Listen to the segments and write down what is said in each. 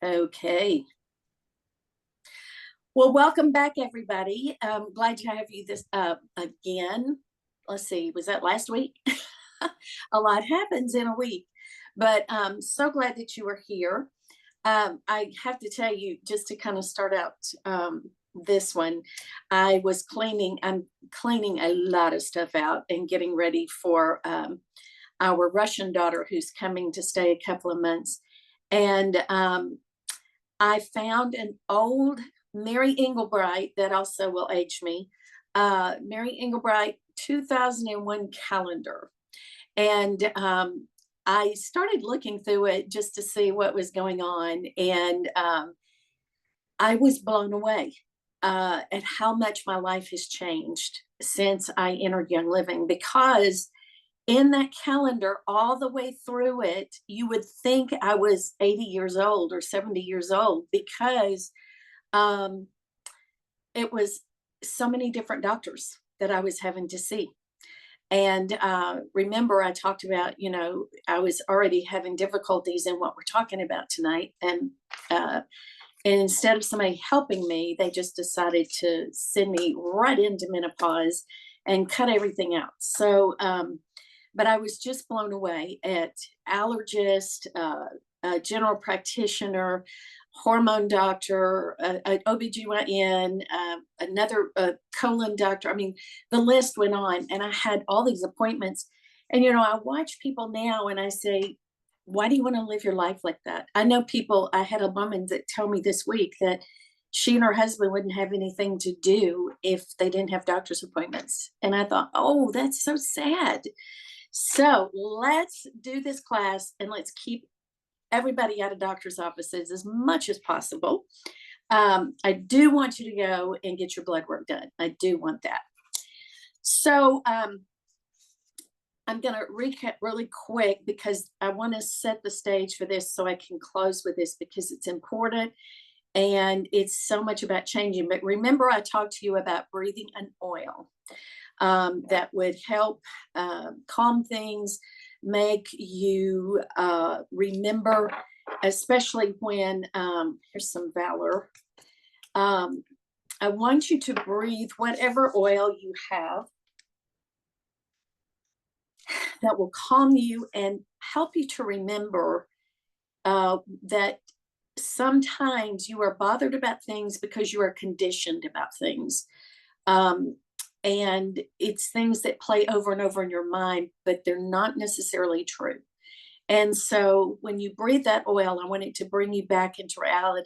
Okay. Well, welcome back, everybody. Glad to have you this again. Let's see, was that last week? A lot happens in a week, but so glad that you are here. I have to tell you, just to kind of start out this one, I was cleaning. I'm cleaning a lot of stuff out and getting ready for our Russian daughter who's coming to stay a couple of months, and I found an old Mary Englebright that also will age me, Mary Englebright 2001 calendar. And I started looking through it just to see what was going on. And I was blown away at how much my life has changed since I entered Young Living, because in that calendar, all the way through it, you would think I was 80 years old or 70 years old, because um, it was so many different doctors that I was having to see. And remember, I talked about, I was already having difficulties in what we're talking about tonight. And instead of somebody helping me, they just decided to send me right into menopause and cut everything out. But I was just blown away at allergist, a general practitioner, hormone doctor, an OBGYN, another colon doctor. I mean, the list went on, and I had all these appointments. And, I watch people now and I say, why do you want to live your life like that? I know people, I had a woman that told me this week that she and her husband wouldn't have anything to do if they didn't have doctor's appointments. And I thought, oh, that's so sad. So let's do this class and let's keep everybody out of doctor's offices as much as possible. I do want you to go and get your blood work done. I do want that. So I'm going to recap really quick because I want to set the stage for this so I can close with this, because it's important and it's so much about changing. But remember, I talked to you about breathing an oil that would help calm things, make you remember, especially when, here's some Valor. I want you to breathe whatever oil you have that will calm you and help you to remember that sometimes you are bothered about things because you are conditioned about things. And it's things that play over and over in your mind, but they're not necessarily true. And so when you breathe that oil, I want it to bring you back into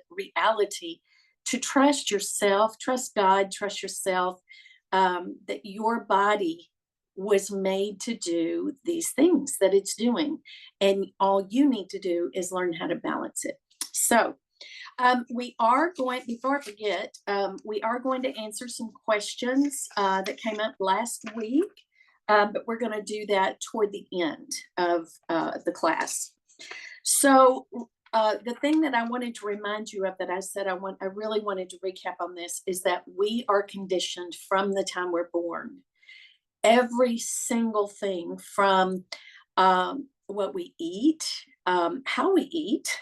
reality, to trust yourself, trust God, trust yourself, that your body was made to do these things that it's doing. And all you need to do is learn how to balance it. So we are going, before I forget, we are going to answer some questions that came up last week, but we're going to do that toward the end of the class. So the thing that I wanted to remind you of, that I said I really wanted to recap on this, is that we are conditioned from the time we're born. Every single thing from what we eat, how we eat,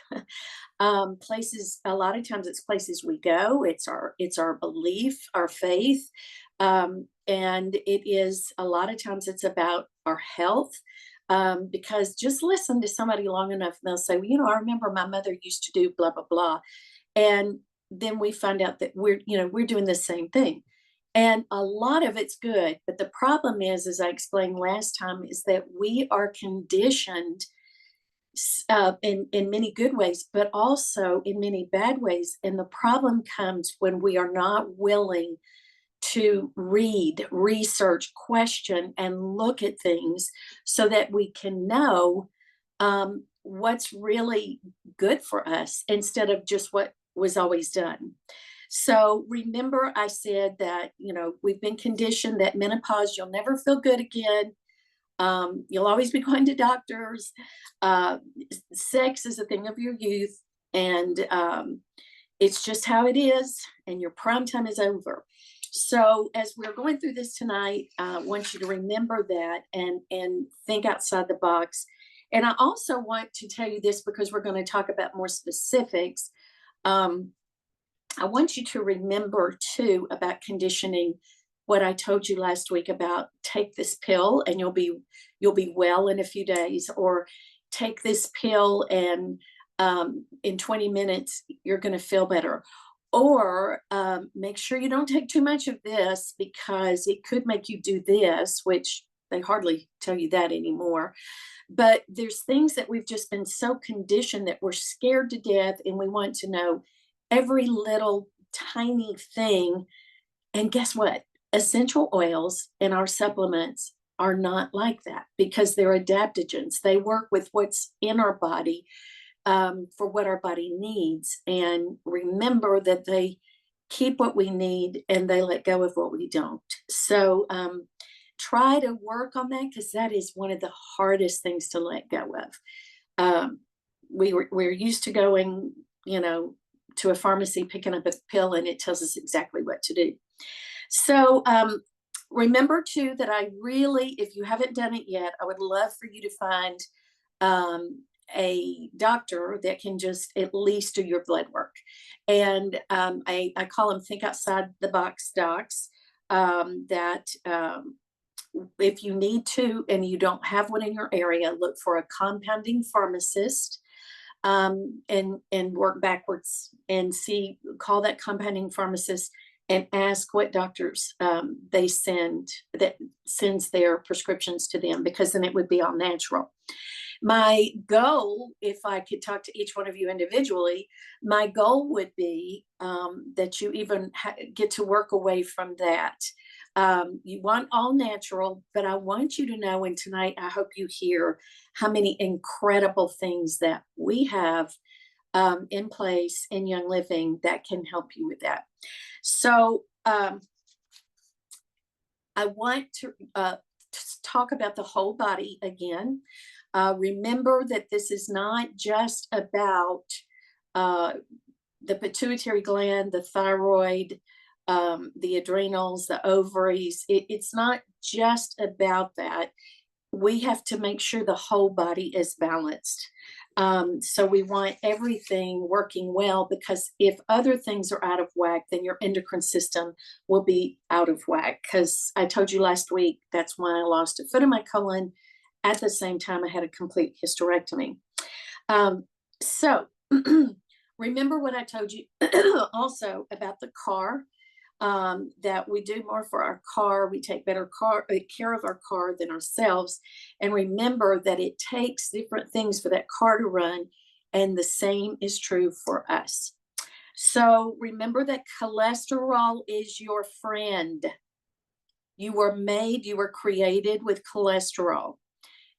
places, a lot of times it's places we go, it's our belief, our faith, and it is, a lot of times it's about our health, because just listen to somebody long enough and they'll say, well, I remember my mother used to do blah blah blah, and then we find out that we're doing the same thing. And a lot of it's good, but the problem is, as I explained last time, is that we are conditioned in many good ways, but also in many bad ways. And the problem comes when we are not willing to read, research, question, and look at things so that we can know what's really good for us instead of just what was always done. So remember, I said that, we've been conditioned that menopause, you'll never feel good again. You'll always be going to doctors. Sex is a thing of your youth, and it's just how it is, and your prime time is over. So as we're going through this tonight, I want you to remember that and think outside the box And I also want to tell you this because we're going to talk about more specifics. Um, I want you to remember too about conditioning what I told you last week about take this pill and you'll be well in a few days, or take this pill and in 20 minutes you're going to feel better, or make sure you don't take too much of this because it could make you do this, which they hardly tell you that anymore. But there's things that we've just been so conditioned that we're scared to death and we want to know every little tiny thing. And guess what? Essential oils in our supplements are not like that because they're adaptogens. They work with what's in our body, for what our body needs. And remember that they keep what we need and they let go of what we don't. So try to work on that because that is one of the hardest things to let go of. Um, we're used to going, to a pharmacy, picking up a pill, and it tells us exactly what to do. So remember too that I really, if you haven't done it yet, I would love for you to find a doctor that can just at least do your blood work. And I call them think outside the box docs, that if you need to and you don't have one in your area, look for a compounding pharmacist, and work backwards and call that compounding pharmacist and ask what doctors they sends their prescriptions to them, because then it would be all natural. My goal, if I could talk to each one of you individually, my goal would be that you even get to work away from that. You want all natural, but I want you to know, and tonight I hope you hear how many incredible things that we have in place in Young Living that can help you with that. So I want to talk about the whole body again. Remember that this is not just about the pituitary gland, the thyroid, the adrenals, the ovaries. It's not just about that. We have to make sure the whole body is balanced. So we want everything working well, because if other things are out of whack, then your endocrine system will be out of whack. Because I told you last week, that's why I lost a foot in my colon. At the same time, I had a complete hysterectomy. So remember what I told you also about the car, that we do more for our car. We take better care of our car than ourselves. And remember that it takes different things for that car to run. And the same is true for us. So remember that cholesterol is your friend. You were created with cholesterol.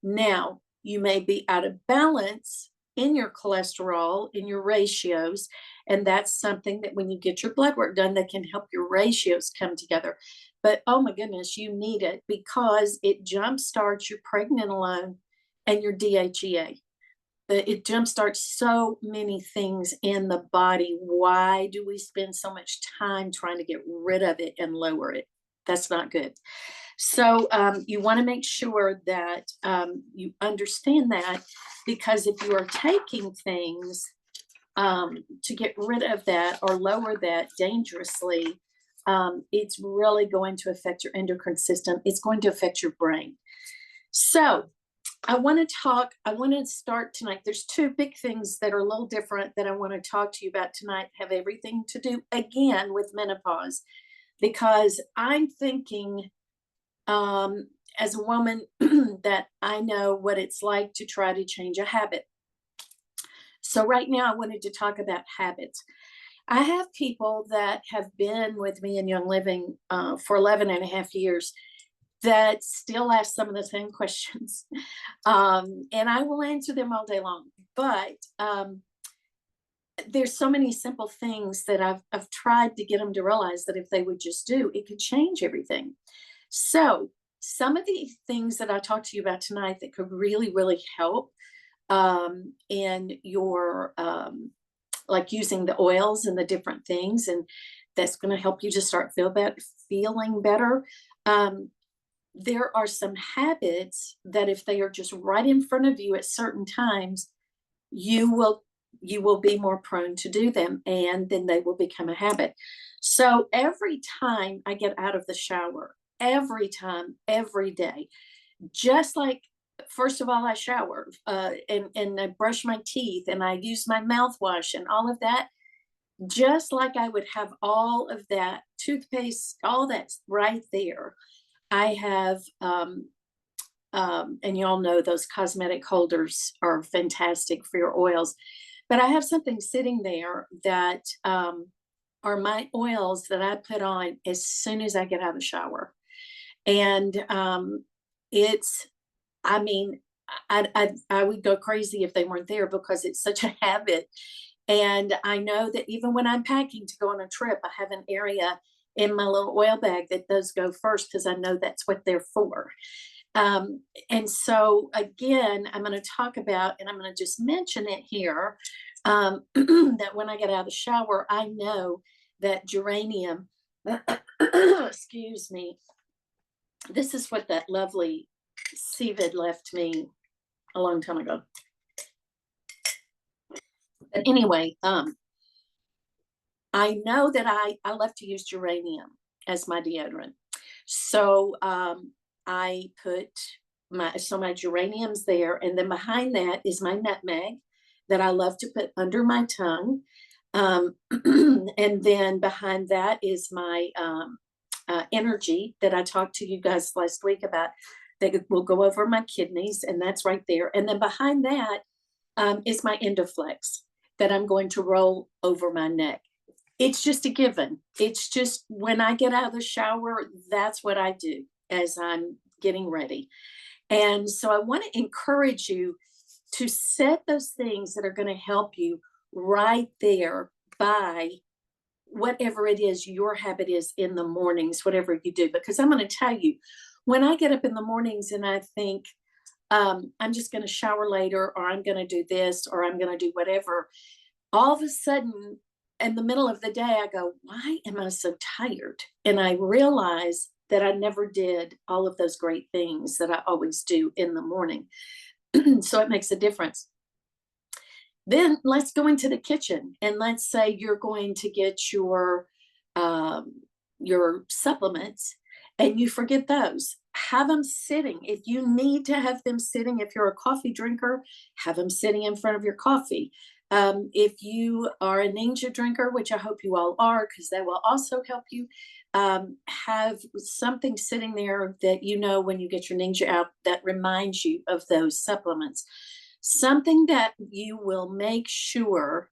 Now, you may be out of balance in your cholesterol, in your ratios, and that's something that when you get your blood work done, that can help your ratios come together. But oh my goodness, you need it because it jumpstarts your pregnenolone and your DHEA. It jumpstarts so many things in the body. Why do we spend so much time trying to get rid of it and lower it? That's not good. So you want to make sure that you understand that, because if you are taking things to get rid of that or lower that dangerously, it's really going to affect your endocrine system. It's going to affect your brain. So I want to start tonight. There's two big things that are a little different that I want to talk to you about tonight, have everything to do again with menopause, because I'm thinking, as a woman, that I know what it's like to try to change a habit. So right now I wanted to talk about habits. I have people that have been with me in Young Living for 11 and a half years that still ask some of the same questions. And I will answer them all day long. But there's so many simple things that I've tried to get them to realize that if they would just do, it could change everything. So some of the things that I talked to you about tonight that could really, really help in your, like using the oils and the different things, and that's going to help you just start feeling better. there are some habits that if they are just right in front of you at certain times, you will you will be more prone to do them, and then they will become a habit. So every time I get out of the shower, every time, every day, just like, first of all, I shower, and I brush my teeth and I use my mouthwash and all of that, just like I would have all of that toothpaste, all that's right there. I have, and y'all know those cosmetic holders are fantastic for your oils, but I have something sitting there that are my oils that I put on as soon as I get out of the shower. And it's, I mean, I would go crazy if they weren't there because it's such a habit. And I know that even when I'm packing to go on a trip, I have an area in my little oil bag that those go first because I know that's what they're for. And so, again, I'm going to talk about, and I'm going to just mention it here, that when I get out of the shower, I know that geranium, excuse me, this is what that lovely Seavid left me a long time ago. But anyway, I know that I love to use geranium as my deodorant. So I put my geraniums there, and then behind that is my nutmeg that I love to put under my tongue. And then behind that is my energy that I talked to you guys last week about that will go over my kidneys, and that's right there. And then behind that is my Endoflex that I'm going to roll over my neck. It's just a given. It's just when I get out of the shower, that's what I do as I'm getting ready. And so I want to encourage you to set those things that are going to help you right there by whatever it is your habit is in the mornings, whatever you do. Because I'm going to tell you, when I get up in the mornings and I think, I'm just going to shower later, or I'm going to do this, or I'm going to do whatever, all of a sudden, in the middle of the day, I go, why am I so tired? And I realize that I never did all of those great things that I always do in the morning. So it makes a difference. Then let's go into the kitchen, and let's say you're going to get your supplements and you forget those. Have them sitting. If you need to have them sitting, if you're a coffee drinker, have them sitting in front of your coffee. If you are a Ninja drinker, which I hope you all are, because that will also help you, have something sitting there that you know when you get your Ninja out that reminds you of those supplements. Something that you will make sure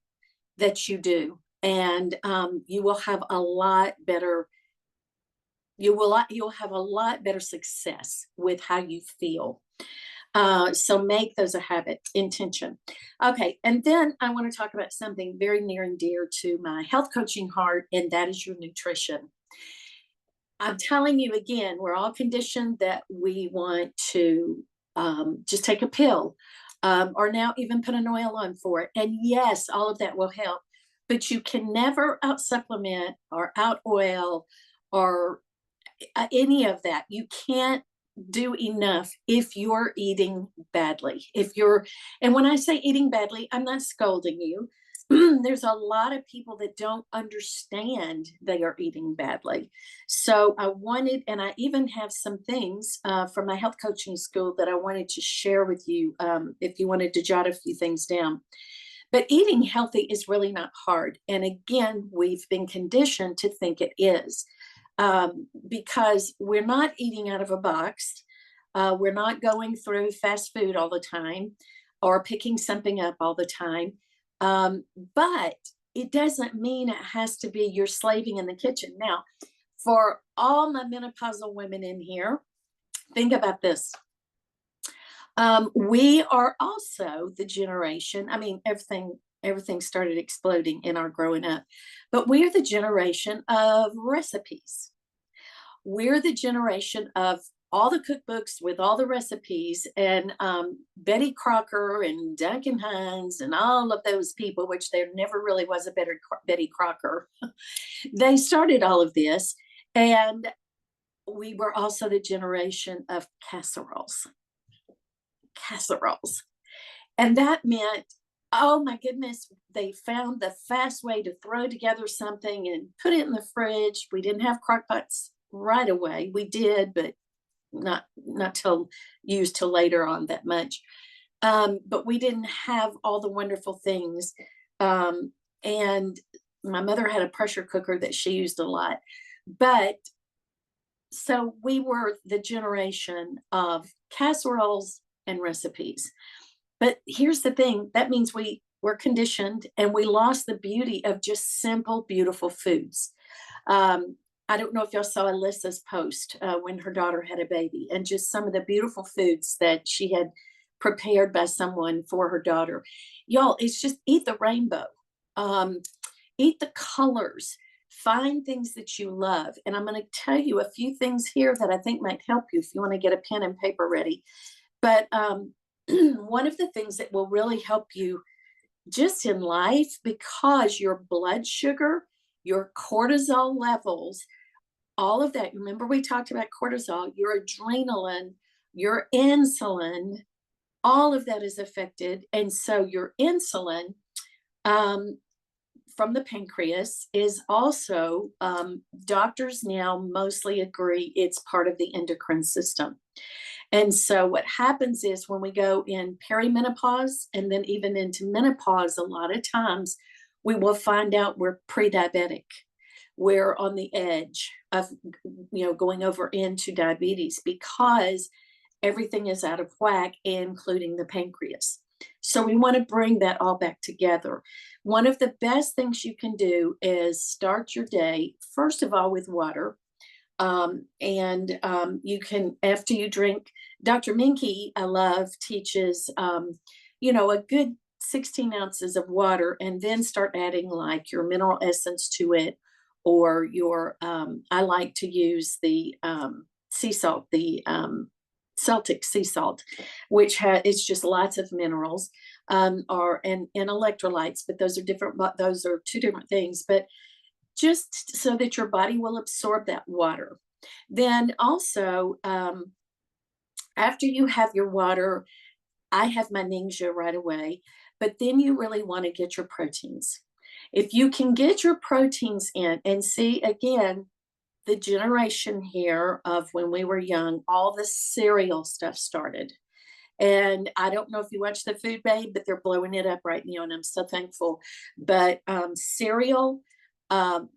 that you do, and you will have a lot better. You'll have a lot better success with how you feel. So make those a habit, intention. Okay, and then I want to talk about something very near and dear to my health coaching heart, and that is your nutrition. I'm telling you again, we're all conditioned that we want to just take a pill, or now even put an oil on for it. And yes, all of that will help, but you can never out supplement or out oil or any of that. You can't do enough if you're eating badly. And when I say eating badly, I'm not scolding you. There's a lot of people that don't understand they are eating badly. So and I even have some things from my health coaching school that I wanted to share with you, if you wanted to jot a few things down. But eating healthy is really not hard. And again, we've been conditioned to think it is, because we're not eating out of a box. We're not going through fast food all the time or picking something up all the time. But it doesn't mean it has to be you're slaving in the kitchen. Now, for all my menopausal women in here, think about this. We are also the generation, I mean, everything started exploding in our growing up, but we're the generation of recipes. We're the generation of all the cookbooks with all the recipes, and Betty Crocker and Duncan Hines and all of those people, which there never really was a better Betty Crocker. They started all of this, and we were also the generation of casseroles. Casseroles. And that meant, oh my goodness, they found the fast way to throw together something and put it in the fridge. We didn't have crock pots right away. We did, but not till used till later on that much. But we didn't have all the wonderful things. And my mother had a pressure cooker that she used a lot. But so we were the generation of casseroles and recipes. But here's the thing, that means we were conditioned and we lost the beauty of just simple, beautiful foods. I don't know if y'all saw Alyssa's post when her daughter had a baby, and just some of the beautiful foods that she had prepared by someone for her daughter. Y'all, it's just eat the rainbow, um, eat the colors, find things that you love. And I'm going to tell you a few things here that I think might help you if you want to get a pen and paper ready. But one of the things that will really help you just in life, because your blood sugar, your cortisol levels, all of that, remember we talked about cortisol, your adrenaline, your insulin, all of that is affected. And so your insulin from the pancreas is also, doctors now mostly agree it's part of the endocrine system. And so what happens is when we go in perimenopause and then even into menopause, a lot of times we will find out we're pre-diabetic. We're on the edge of, going over into diabetes because everything is out of whack, including the pancreas. So we want to bring that all back together. One of the best things you can do is start your day, first of all, with water. You can, after you drink, Dr. Minky, I love, teaches, a good 16 ounces of water, and then start adding like your mineral essence to it, or your, I like to use the sea salt, the Celtic sea salt, which it's just lots of minerals, or and electrolytes, but those are different. Those are two different things. But just so that your body will absorb that water. Then also, after you have your water, I have my Ningxia right away, but then you really want to get your proteins. If you can get your proteins in, and see again, the generation here of when we were young, all the cereal stuff started. And I don't know if you watch the Food Babe, but they're blowing it up right now, and I'm so thankful. But cereal, um,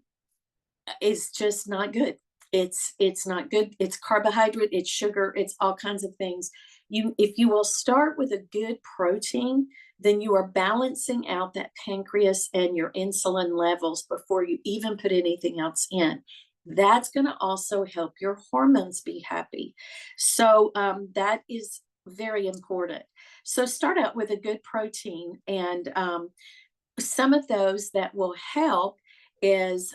is just not good. It's not good. It's carbohydrate, it's sugar, it's all kinds of things. If you will start with a good protein, then you are balancing out that pancreas and your insulin levels before you even put anything else in. That's going to also help your hormones be happy. So that is very important. So start out with a good protein, and some of those that will help is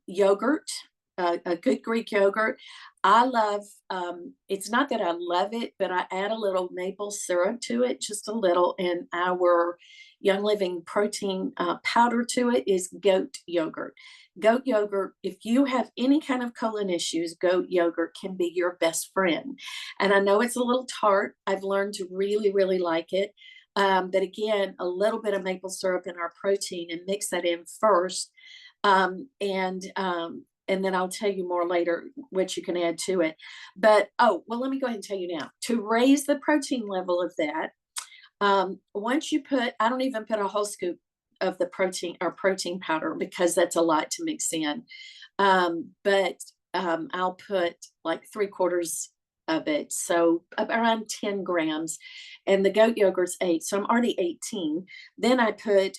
yogurt, a good Greek yogurt. I love, it's not that I love it, but I add a little maple syrup to it, just a little, and our Young Living protein powder to it is goat yogurt. Goat yogurt, if you have any kind of colon issues, goat yogurt can be your best friend. And I know it's a little tart. I've learned to really, really like it. But again, a little bit of maple syrup in our protein, and mix that in first. And then I'll tell you more later what you can add to it. But let me go ahead and tell you now, to raise the protein level of that. Once you put, I don't even put a whole scoop of the protein or protein powder, because that's a lot to mix in. But I'll put like 3/4 of it, so around 10 grams, and the goat yogurt's 8, so I'm already 18. Then I put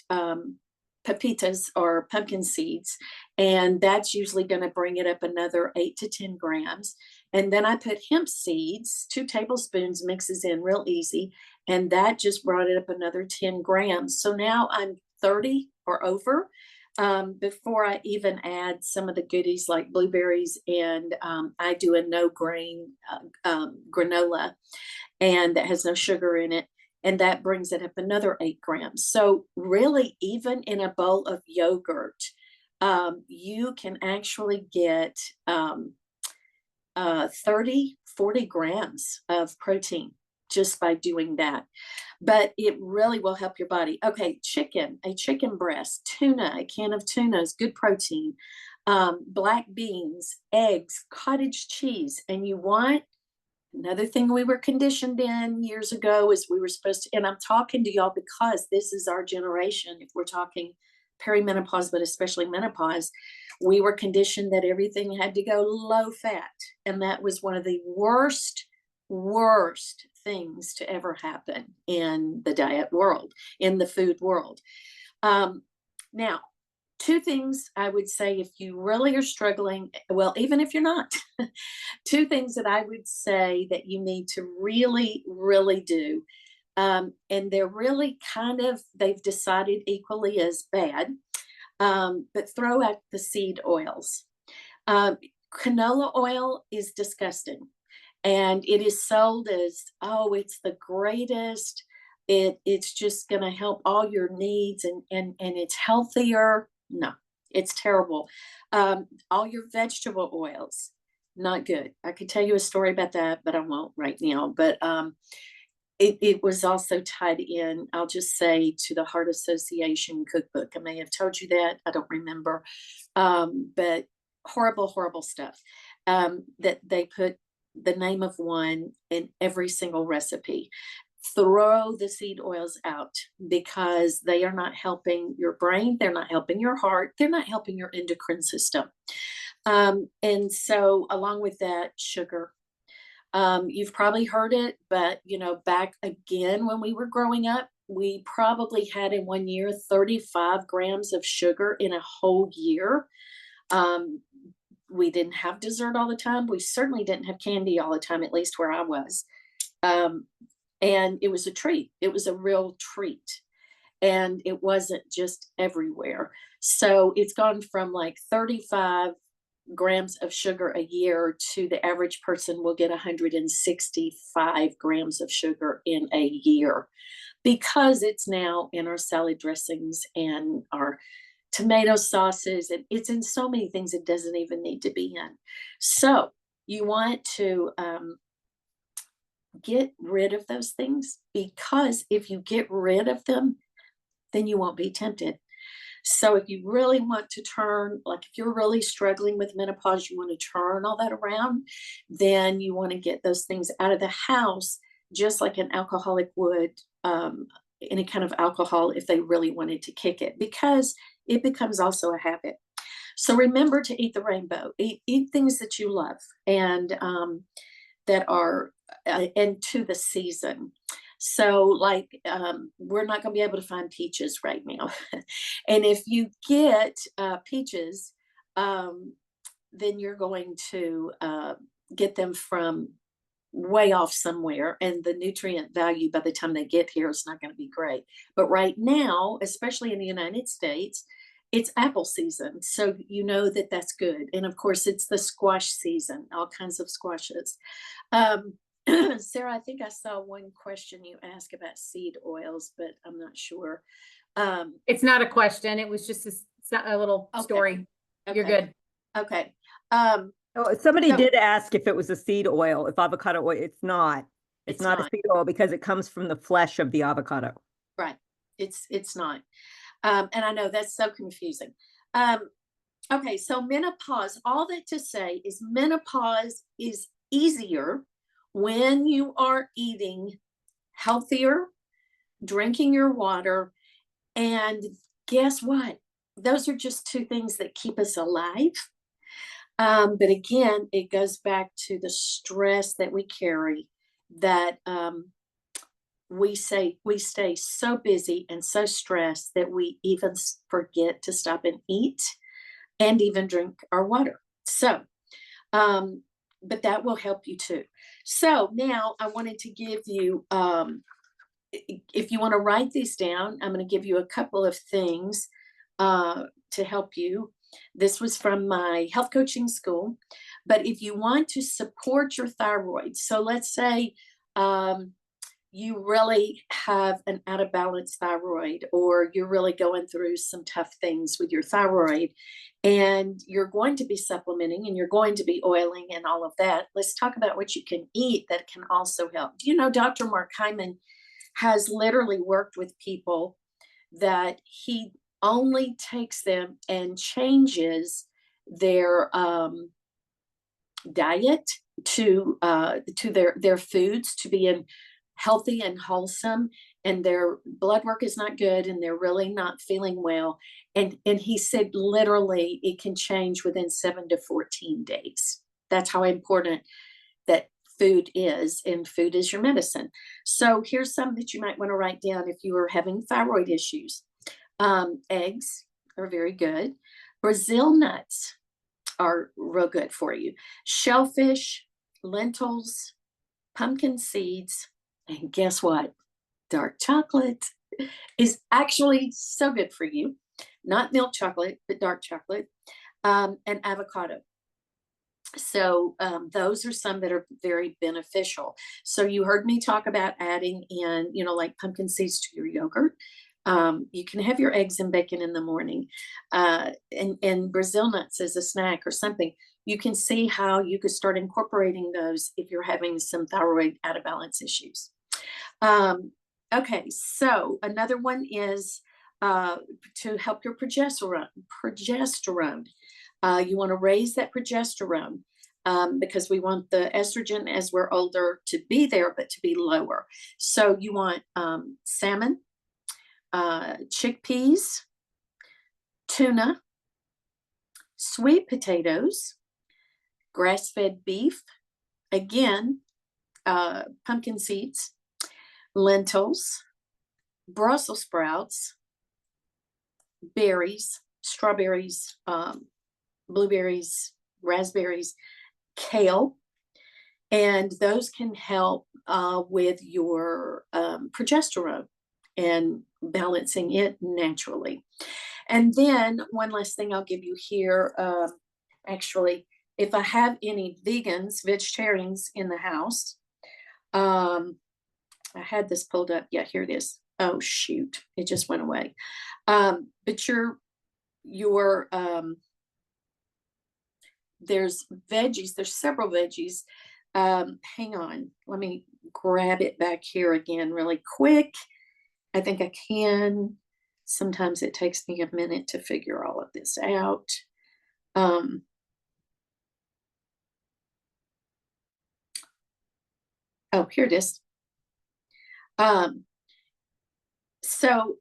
pepitas, or pumpkin seeds, and that's usually going to bring it up another 8 to 10 grams. And then I put hemp seeds, 2 tablespoons, mixes in real easy, and that just brought it up another 10 grams. So now I'm 30 or over, before I even add some of the goodies like blueberries, and I do a no grain granola, and that has no sugar in it. And that brings it up another 8 grams. So really, even in a bowl of yogurt, you can actually get 30, 40 grams of protein just by doing that. But it really will help your body. Okay, chicken, a chicken breast, tuna, a can of tuna is good protein. Black beans, eggs, cottage cheese. And you want another thing we were conditioned in years ago is we were supposed to, and I'm talking to y'all because this is our generation. If we're talking perimenopause, but especially menopause, we were conditioned that everything had to go low fat. And that was one of the worst things to ever happen in the diet world, in the food world. Now, two things I would say if you really are struggling, well, even if you're not, two things that I would say that you need to really, really do. And they're really kind of, they've decided equally as bad, but throw out the seed oils. Canola oil is disgusting. And it is sold as, oh, it's the greatest. It's just going to help all your needs and it's healthier. No, it's terrible. All your vegetable oils, not good. I could tell you a story about that, but I won't right now. But it was also tied in, I'll just say, to the Heart Association cookbook. I may have told you that. I don't remember. But horrible, horrible stuff that they put the name of one in every single recipe. Throw the seed oils out because they are not helping your brain. They're not helping your heart. They're not helping your endocrine system. And so along with that, sugar. You've probably heard it, but back again when we were growing up, we probably had in 1 year 35 grams of sugar in a whole year. We didn't have dessert all the time. We certainly didn't have candy all the time, at least where I was. And it was a treat. It was a real treat. And it wasn't just everywhere. So it's gone from like 35 grams of sugar a year to the average person will get 165 grams of sugar in a year because it's now in our salad dressings and our tomato sauces, and it's in so many things it doesn't even need to be in. So you want to get rid of those things, because if you get rid of them, then you won't be tempted. So if you really want to turn, like if you're really struggling with menopause, you want to turn all that around, then you want to get those things out of the house, just like an alcoholic would any kind of alcohol if they really wanted to kick it, because it becomes also a habit. So remember to eat the rainbow, eat things that you love and that are and to the season. So like we're not going to be able to find peaches right now. And if you get peaches, then you're going to get them from way off somewhere, and the nutrient value by the time they get here is not going to be great. But right now, especially in the United States, it's apple season, so you know that that's good. And of course it's the squash season, all kinds of squashes. Sarah, I think I saw one question you asked about seed oils, but I'm not sure. It's not a question, it was just a little story. You're good. Okay. Somebody did ask if it was a seed oil, if avocado oil. It's not. It's not a seed oil because it comes from the flesh of the avocado. Right. It's not. And I know that's so confusing. Okay, so menopause, all that to say is menopause is easier when you are eating healthier, drinking your water, and guess what? Those are just two things that keep us alive. But again, it goes back to the stress that we carry, that we stay so busy and so stressed that we even forget to stop and eat and even drink our water. So, but that will help you too. So now I wanted to give you, if you want to write these down, I'm going to give you a couple of things to help you. This was from my health coaching school. But if you want to support your thyroid, so let's say you really have an out of balance thyroid, or you're really going through some tough things with your thyroid, and you're going to be supplementing and you're going to be oiling and all of that, let's talk about what you can eat that can also help. Do you know Dr. Mark Hyman has literally worked with people that he only takes them and changes their diet to their foods to be in healthy and wholesome, and their blood work is not good and they're really not feeling well, and he said literally it can change within 7 to 14 days. That's how important that food is, and food is your medicine. So here's some that you might want to write down if you are having thyroid issues. Eggs are very good. Brazil nuts are real good for you. Shellfish, lentils, pumpkin seeds, and guess what? Dark chocolate is actually so good for you. Not milk chocolate, but dark chocolate, and avocado. So those are some that are very beneficial. So you heard me talk about adding in, like pumpkin seeds to your yogurt. You can have your eggs and bacon in the morning, and Brazil nuts as a snack or something. You can see how you could start incorporating those if you're having some thyroid out of balance issues. Okay, so another one is to help your progesterone. You want to raise that progesterone because we want the estrogen as we're older to be there, but to be lower. So you want salmon, chickpeas, tuna, sweet potatoes, grass-fed beef, again, pumpkin seeds, lentils, Brussels sprouts, berries, strawberries, blueberries, raspberries, kale, and those can help with your progesterone and balancing it naturally. And then one last thing I'll give you here, actually, if I have any vegetarians in the house, I had this pulled up. Yeah, here it is. Oh, shoot. It just went away. But there's veggies. There's several veggies. Hang on. Let me grab it back here again really quick. I think I can. Sometimes it takes me a minute to figure all of this out. Oh, here it is. So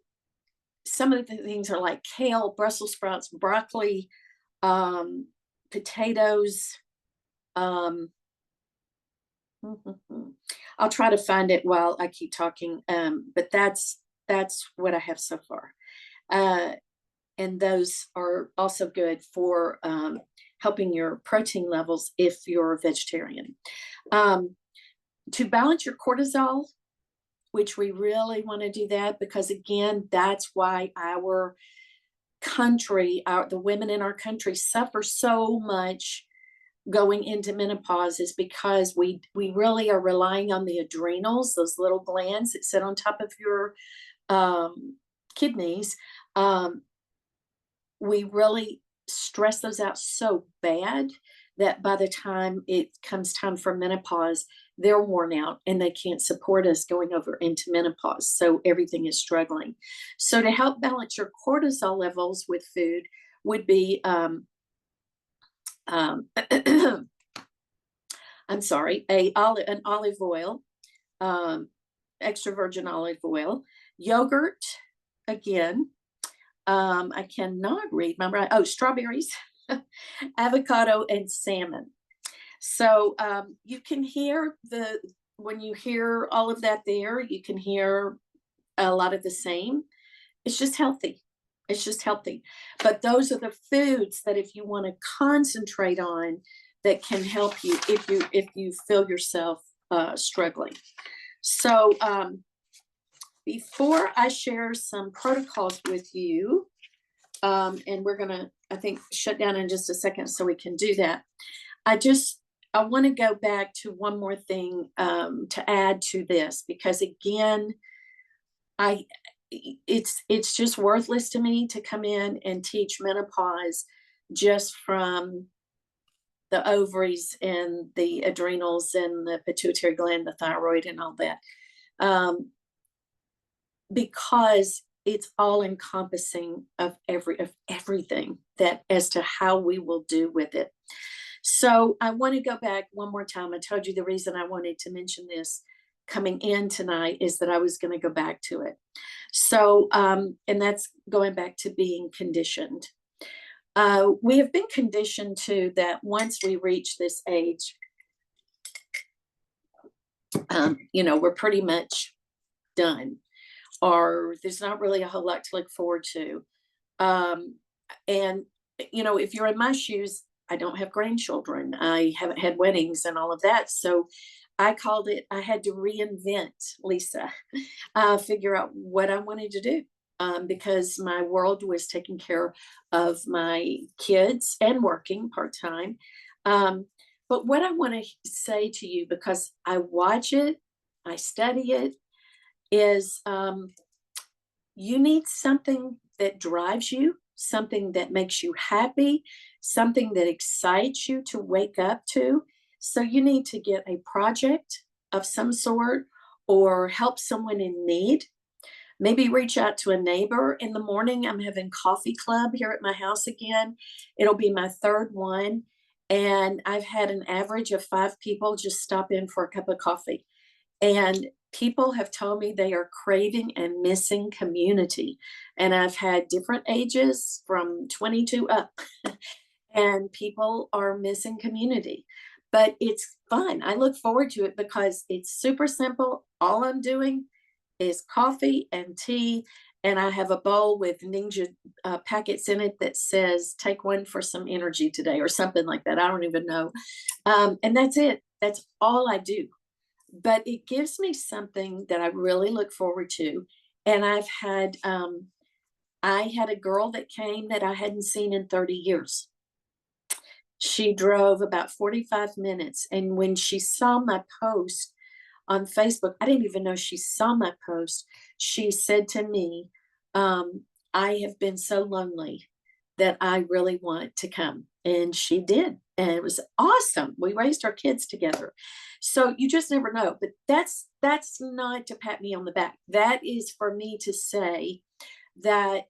some of the things are like kale, Brussels sprouts, broccoli, potatoes. I'll try to find it while I keep talking. But that's what I have so far. And those are also good for helping your protein levels if you're a vegetarian. To balance your cortisol, which we really want to do that because, again, that's why our country, the women in our country suffer so much going into menopause, is because we really are relying on the adrenals, those little glands that sit on top of your kidneys. We really stress those out so bad that by the time it comes time for menopause, they're worn out and they can't support us going over into menopause. So everything is struggling. So to help balance your cortisol levels with food would be, I'm sorry, an olive oil, extra virgin olive oil, yogurt, again, I cannot read my right. Oh, strawberries, avocado, and salmon. So you can hear when you hear all of that there, you can hear a lot of the same. It's just healthy. It's just healthy. But those are the foods that if you want to concentrate on, that can help you if you feel yourself struggling. So before I share some protocols with you, and we're going to, I think, shut down in just a second so we can do that. I just I want to go back to one more thing to add to this, because again, I it's just worthless to me to come in and teach menopause just from the ovaries and the adrenals and the pituitary gland, the thyroid, and all that, because it's all encompassing of everything that as to how we will do with it. So I want to go back one more time. I told you the reason I wanted to mention this coming in tonight is that I was going to go back to it. So, and that's going back to being conditioned. We have been conditioned to that once we reach this age, we're pretty much done, or there's not really a whole lot to look forward to. And, if you're in my shoes, I don't have grandchildren. I haven't had weddings and all of that. So I called it, I had to reinvent, Lisa, figure out what I wanted to do. Because my world was taking care of my kids and working part-time. But what I want to say to you, because I watch it, I study it, is you need something that drives you, something that makes you happy, something that excites you to wake up to. So you need to get a project of some sort or help someone in need. Maybe reach out to a neighbor. In the morning, I'm having coffee club here at my house again. It'll be my third one. And I've had an average of 5 people just stop in for a cup of coffee. And people have told me they are craving and missing community. And I've had different ages from 22 up. And people are missing community. But it's fun. I look forward to it because it's super simple. All I'm doing is coffee and tea, and I have a bowl with Ninja packets in it that says take one for some energy today or something like that. I don't even know. And that's it. That's all I do. But it gives me something that I really look forward to. And I had a girl that came that I hadn't seen in 30 years. She drove about 45 minutes, and when she saw my post on Facebook, I didn't even know she saw my post. She said to me, I have been so lonely that I really want to come. And she did. And it was awesome. We raised our kids together. So you just never know. But that's not to pat me on the back. That is for me to say that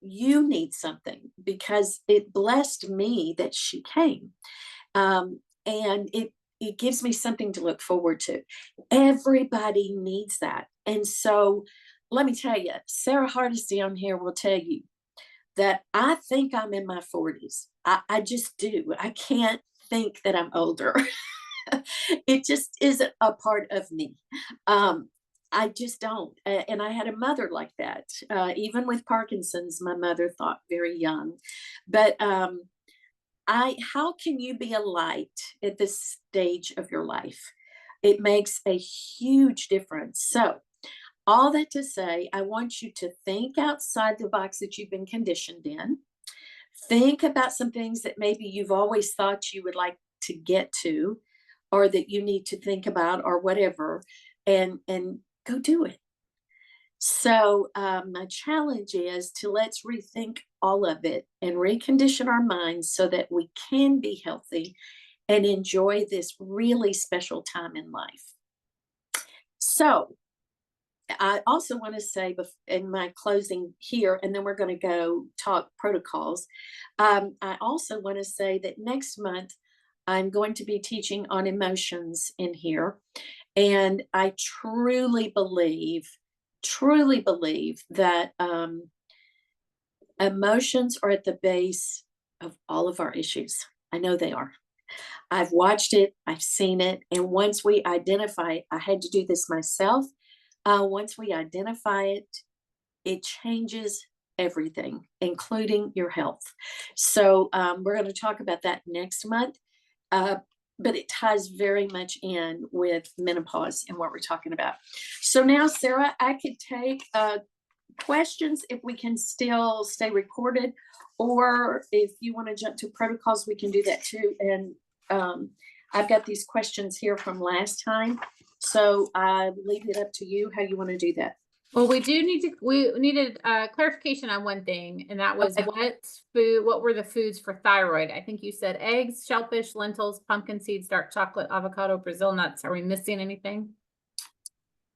you need something, because it blessed me that she came. And it gives me something to look forward to. Everybody needs that. And so let me tell you, Sarah Hardesty on here will tell you that I think I'm in my 40s. I just do. I can't think that I'm older. It just isn't a part of me. I just don't. And I had a mother like that. Even with Parkinson's, my mother thought very young. But how can you be a light at this stage of your life? It makes a huge difference. So, all that to say, I want you to think outside the box that you've been conditioned in. Think about some things that maybe you've always thought you would like to get to, or that you need to think about, or whatever, and go do it. So my challenge is to let's rethink all of it and recondition our minds so that we can be healthy and enjoy this really special time in life. So I also want to say in my closing here, and then we're going to go talk protocols. I also want to say that next month I'm going to be teaching on emotions in here. And I truly believe that emotions are at the base of all of our issues. I know they are. I've watched it, I've seen it. And once we identify it, I had to do this myself. Once we identify it, it changes everything, including your health. So we're going to talk about that next month. But it ties very much in with menopause and what we're talking about. So now, Sarah, I could take questions if we can still stay recorded, or if you want to jump to protocols, we can do that too. And I've got these questions here from last time, so I leave it up to you how you want to do that. Well, we needed clarification on one thing, and that was Okay. what were the foods for thyroid? I think you said eggs, shellfish, lentils, pumpkin seeds, dark chocolate, avocado, Brazil nuts. Are we missing anything?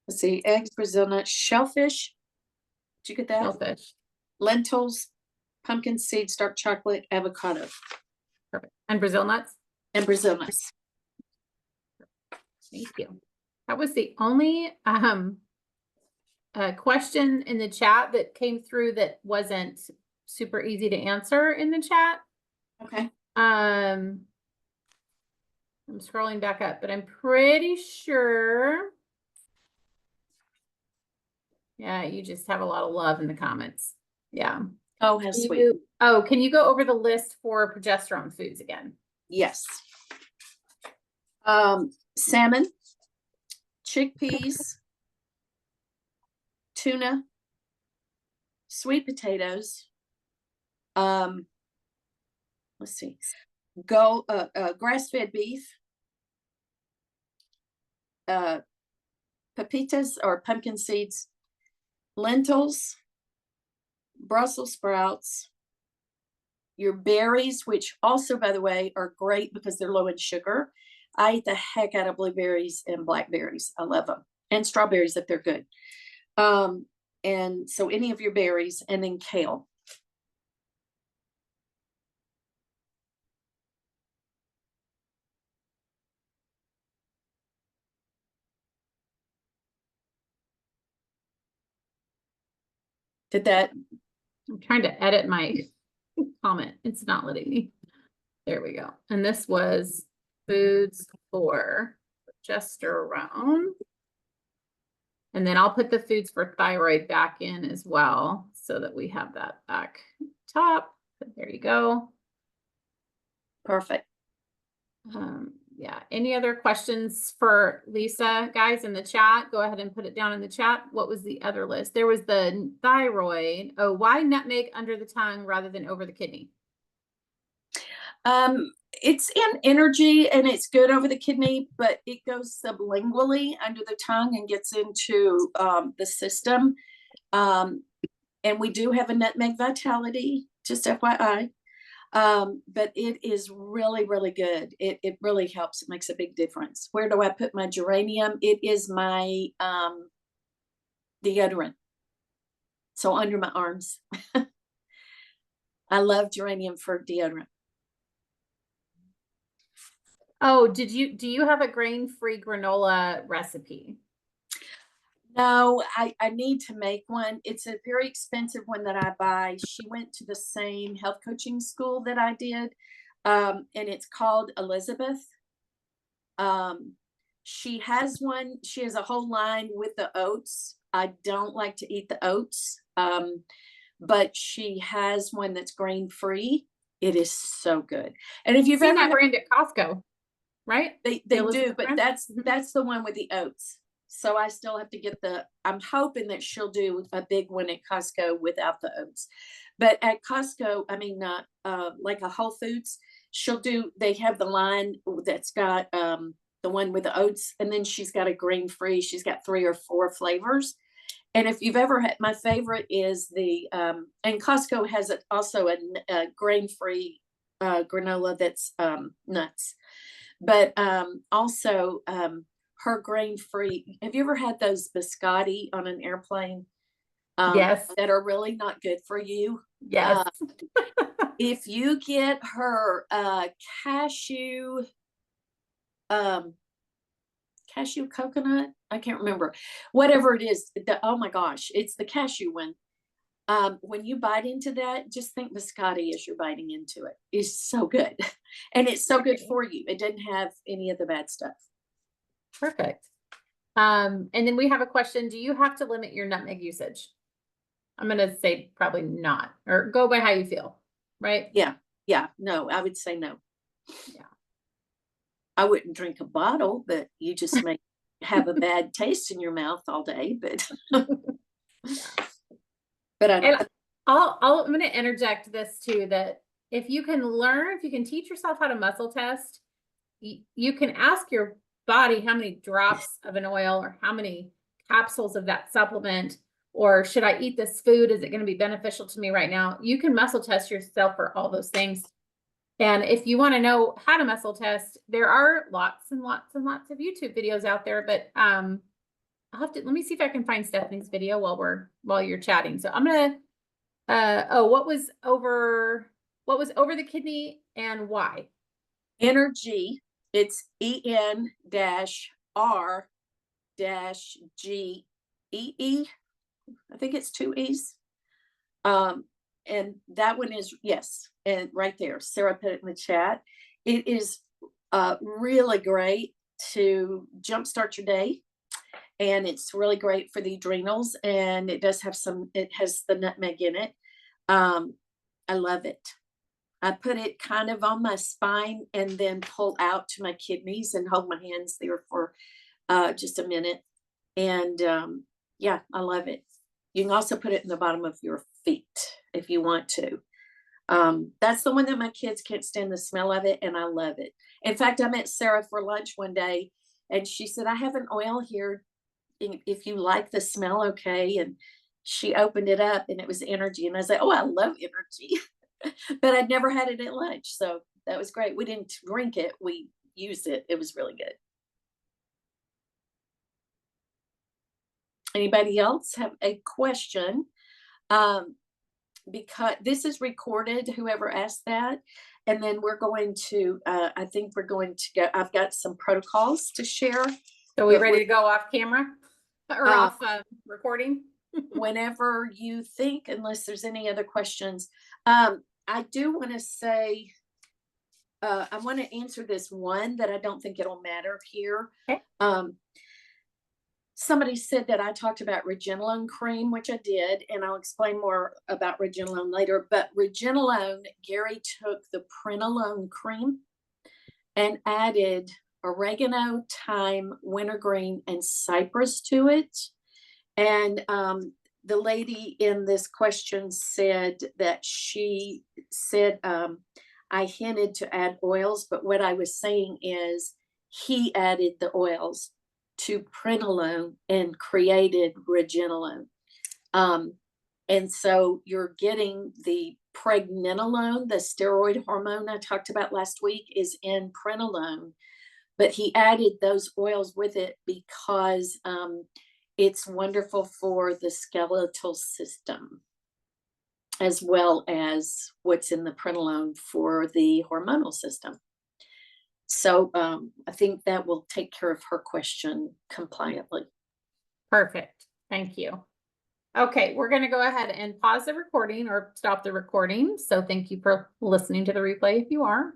Let's see, eggs, Brazil nuts, shellfish. Did you get that? Shellfish. Lentils, pumpkin seeds, dark chocolate, avocado, Perfect. And Brazil nuts? and Brazil nuts. Thank you. That was the only question in the chat that came through that wasn't super easy to answer in the chat. Okay. I'm scrolling back up, but I'm pretty sure. Yeah, you just have a lot of love in the comments. Yeah. Oh, how sweet. Can you go over the list for progesterone foods again? Yes. Salmon, chickpeas, tuna, sweet potatoes. Let's see. Grass-fed beef, pepitas or pumpkin seeds, lentils, Brussels sprouts, your berries, which also, by the way, are great because they're low in sugar. I eat the heck out of blueberries and blackberries. I love them. And strawberries if they're good. And so any of your berries, and then kale. Did that? I'm trying to edit my comment. It's not letting me. There we go. And this was foods for progesterone. And then I'll put the foods for thyroid back in as well so that we have that back top. There you go. Perfect. Yeah. Any other questions for Lisa, guys, in the chat? Go ahead and put it down in the chat. What was the other list? There was the thyroid. Oh, why nutmeg under the tongue rather than over the kidney? It's in energy and it's good over the kidney, but it goes sublingually under the tongue and gets into the system. And we do have a nutmeg vitality, just FYI. But it is really, really good. It really helps. It makes a big difference. Where do I put my geranium? It is my deodorant. So under my arms. I love geranium for deodorant. Oh, do you have a grain-free granola recipe? No, I need to make one. It's a very expensive one that I buy. She went to the same health coaching school that I did. And it's called Elizabeth. She has one. She has a whole line with the oats. I don't like to eat the oats. But she has one that's grain-free. It is so good. And if you've seen ever that brand at Costco, right? they do, but that's the one with the oats. So I still have to get I'm hoping that she'll do a big one at Costco without the oats. But at Costco, I mean, like a Whole Foods, they have the line that's got the one with the oats, and then she's got a grain-free. She's got 3 or 4 flavors. And if you've ever had, my favorite is and Costco has also a grain-free granola that's nuts. But also her grain-free. Have you ever had those biscotti on an airplane? Yes. That are really not good for you. Yes. If you get her cashew coconut, I can't remember, whatever it is. Oh my gosh, it's the cashew one. When you bite into that, just think biscotti as you're biting into it. It's so good. And it's so good for you. It doesn't have any of the bad stuff. Perfect. And then we have a question. Do you have to limit your nutmeg usage? I'm going to say probably not, or go by how you feel, right? Yeah. Yeah. No, I would say no. Yeah. I wouldn't drink a bottle, but you just may have a bad taste in your mouth all day, but but I'm going to interject this too, that if you can teach yourself how to muscle test, you can ask your body how many drops of an oil or how many capsules of that supplement, or should I eat this food? Is it going to be beneficial to me right now? You can muscle test yourself for all those things. And if you want to know how to muscle test, there are lots and lots and lots of YouTube videos out there, but I'll have to, let me see if I can find Stephanie's video while you're chatting. So I'm gonna what was over the kidney and why? Energy. It's EN-R-GEE. I think it's 2 E's. And that one is, yes, and right there, Sarah put it in the chat. It is really great to jumpstart your day, and it's really great for the adrenals, and it has the nutmeg in it. I love it. I put it kind of on my spine and then pull out to my kidneys and hold my hands there for just a minute. And yeah, I love it. You can also put it in the bottom of your feet if you want to. That's the one that my kids can't stand the smell of it, and I love it. In fact, I met Sarah for lunch one day, and she said, I have an oil here. If you like the smell, okay. And she opened it up, and it was energy. And I was like, oh, I love energy. But I'd never had it at lunch. So that was great. We didn't drink it. We used it. It was really good. Anybody else have a question? Because this is recorded, whoever asked that. And then we're going to, I think we're going to go, I've got some protocols to share. So we ready to go off camera or off recording? Whenever you think, unless there's any other questions. I do want to say, I want to answer this one that I don't think it'll matter here. Okay. Somebody said that I talked about Regenolone cream, which I did, and I'll explain more about Regenolone later. But Regenolone, Gary took the Prenolone cream and added oregano, thyme, wintergreen, and cypress to it. And the lady in this question said that she said, I hinted to add oils, but what I was saying is he added the oils to Prenolone and created Regenolone. And so you're getting the pregnenolone, the steroid hormone I talked about last week, is in Prenolone, but he added those oils with it because it's wonderful for the skeletal system, as well as what's in the Prenolone for the hormonal system. So I think that will take care of her question compliantly. Perfect. Thank you. Okay, we're going to go ahead and pause the recording or stop the recording. So thank you for listening to the replay if you are.